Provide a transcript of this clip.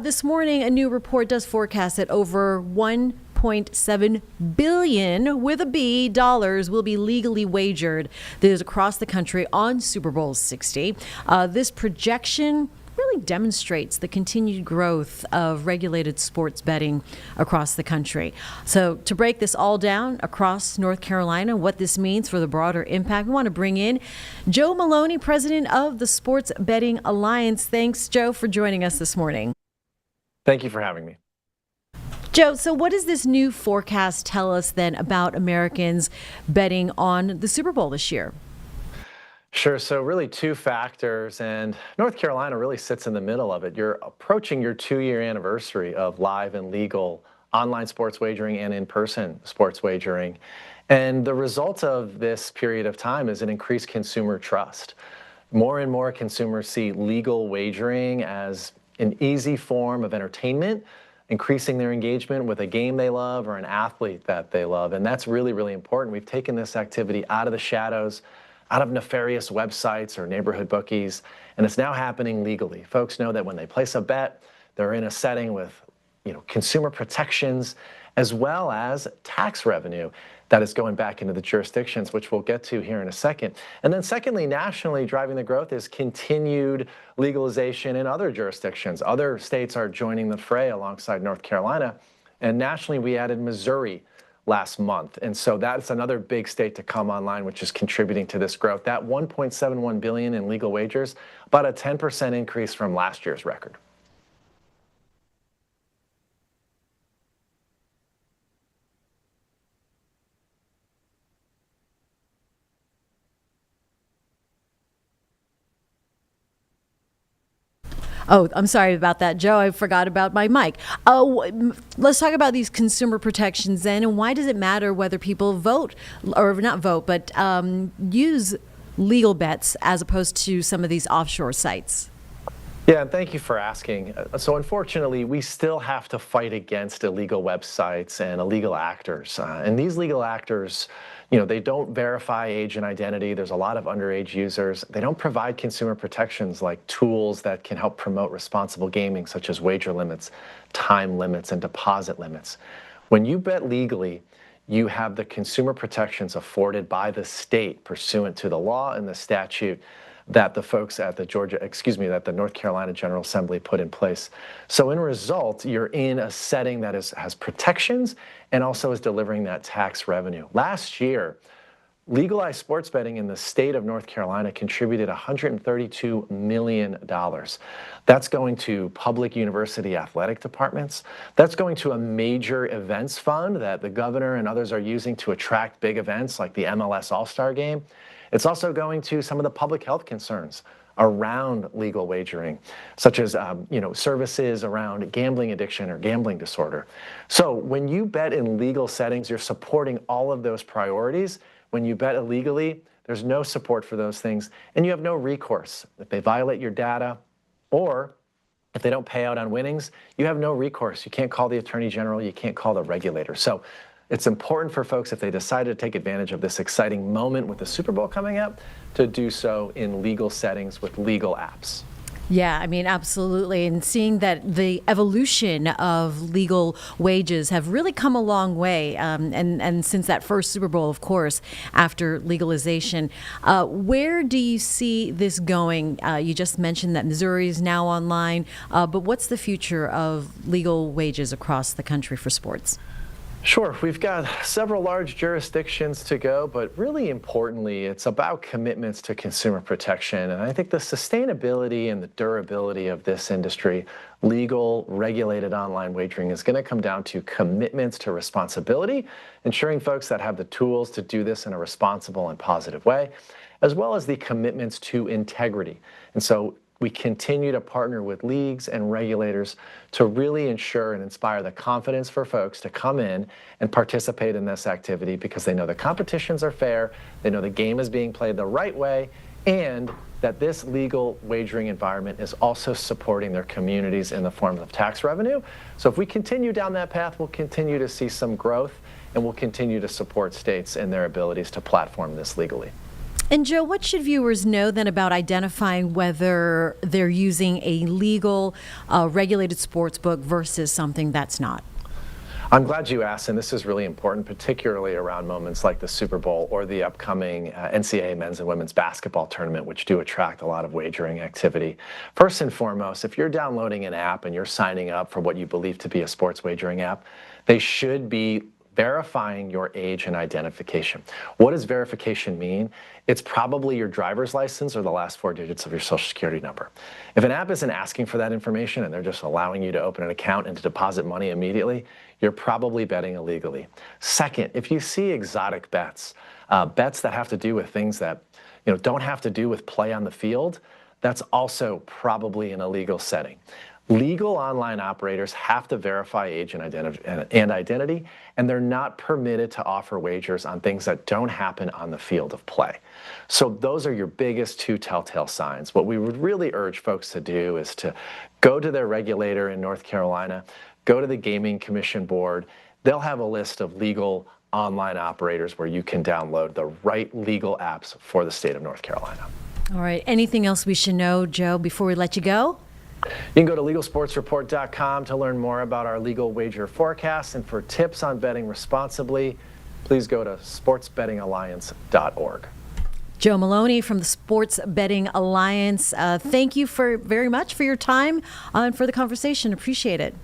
This morning, a new report does forecast that over 1.7 billion with a B dollars will be legally wagered. That is across the country on Super Bowl 60. This projection really demonstrates the continued growth of regulated sports betting across the country. So to break this all down across North Carolina, what this means for the broader impact, we want to bring in Joe Maloney, president of the Sports Betting Alliance. Thanks, Joe, for joining us this morning. Thank you for having me. Joe, so what does this new forecast tell us then about Americans betting on the Super Bowl this year? Sure. So really two factors, and North Carolina really sits in the middle of it. You're approaching your 2-year anniversary of live and legal online sports wagering and in-person sports wagering. And the result of this period of time is an increased consumer trust. More and more consumers see legal wagering as an easy form of entertainment, increasing their engagement with a game they love or an athlete that they love. And that's really, really important. We've taken this activity out of the shadows, out of nefarious websites or neighborhood bookies, and it's now happening legally. Folks know that when they place a bet, they're in a setting with, consumer protections as well as tax revenue that is going back into the jurisdictions, which we'll get to here in a second. And then secondly, nationally, driving the growth is continued legalization in other jurisdictions. Other states are joining the fray alongside North Carolina, and nationally we added Missouri last month. And so that's another big state to come online, which is contributing to this growth. That 1.71 billion in legal wagers, about a 10% increase from last year's record. Oh, I'm sorry about that, Joe. I forgot about my mic. Let's talk about these consumer protections then, and why does it matter whether people vote, or not vote, but use legal bets as opposed to some of these offshore sites? Yeah, and thank you for asking. So unfortunately, we still have to fight against illegal websites and illegal actors. And these legal actors, they don't verify age and identity. There's a lot of underage users. They don't provide consumer protections like tools that can help promote responsible gaming, such as wager limits, time limits, and deposit limits. When you bet legally, you have the consumer protections afforded by the state pursuant to the law and the statute that the folks at that the North Carolina General Assembly put in place. So in result, you're in a setting that has protections and also is delivering that tax revenue. Last year, legalized sports betting in the state of North Carolina contributed $132 million. That's going to public university athletic departments. That's going to a major events fund that the governor and others are using to attract big events like the MLS All-Star Game. It's also going to some of the public health concerns around legal wagering, such as services around gambling addiction or gambling disorder. So when you bet in legal settings, you're supporting all of those priorities. When you bet illegally, there's no support for those things, and you have no recourse. If they violate your data, or if they don't pay out on winnings, you have no recourse. You can't call the Attorney General, you can't call the regulator. So it's important for folks, if they decide to take advantage of this exciting moment with the Super Bowl coming up, to do so in legal settings with legal apps. Yeah, I mean, absolutely. And seeing that the evolution of legal wages have really come a long way. And since that first Super Bowl, of course, after legalization, where do you see this going? You just mentioned that Missouri is now online, but what's the future of legal wages across the country for sports? Sure. We've got several large jurisdictions to go, but really importantly, it's about commitments to consumer protection. And I think the sustainability and the durability of this industry, legal, regulated online wagering, is going to come down to commitments to responsibility, ensuring folks that have the tools to do this in a responsible and positive way, as well as the commitments to integrity. And so we continue to partner with leagues and regulators to really ensure and inspire the confidence for folks to come in and participate in this activity because they know the competitions are fair, they know the game is being played the right way, and that this legal wagering environment is also supporting their communities in the form of tax revenue. So if we continue down that path, we'll continue to see some growth, and we'll continue to support states in their abilities to platform this legally. And Joe, what should viewers know then about identifying whether they're using a legal, regulated sports book versus something that's not? I'm glad you asked, and this is really important, particularly around moments like the Super Bowl or the upcoming NCAA men's and women's basketball tournament, which do attract a lot of wagering activity. First and foremost, if you're downloading an app and you're signing up for what you believe to be a sports wagering app, they should be verifying your age and identification. What does verification mean? It's probably your driver's license or the last 4 digits of your social security number. If an app isn't asking for that information and they're just allowing you to open an account and to deposit money immediately, you're probably betting illegally. Second, if you see exotic bets, bets that have to do with things that don't have to do with play on the field, that's also probably an illegal setting. Legal online operators have to verify age and identity, and they're not permitted to offer wagers on things that don't happen on the field of play. So those are your biggest 2 telltale signs. What we would really urge folks to do is to go to their regulator in North Carolina, go to the Gaming Commission Board. They'll have a list of legal online operators where you can download the right legal apps for the state of North Carolina. All right. Anything else we should know, Joe, before we let you go? You can go to legalsportsreport.com to learn more about our legal wager forecast, and for tips on betting responsibly, please go to sportsbettingalliance.org. Joe Maloney from the Sports Betting Alliance. Thank you very much for your time and for the conversation. Appreciate it.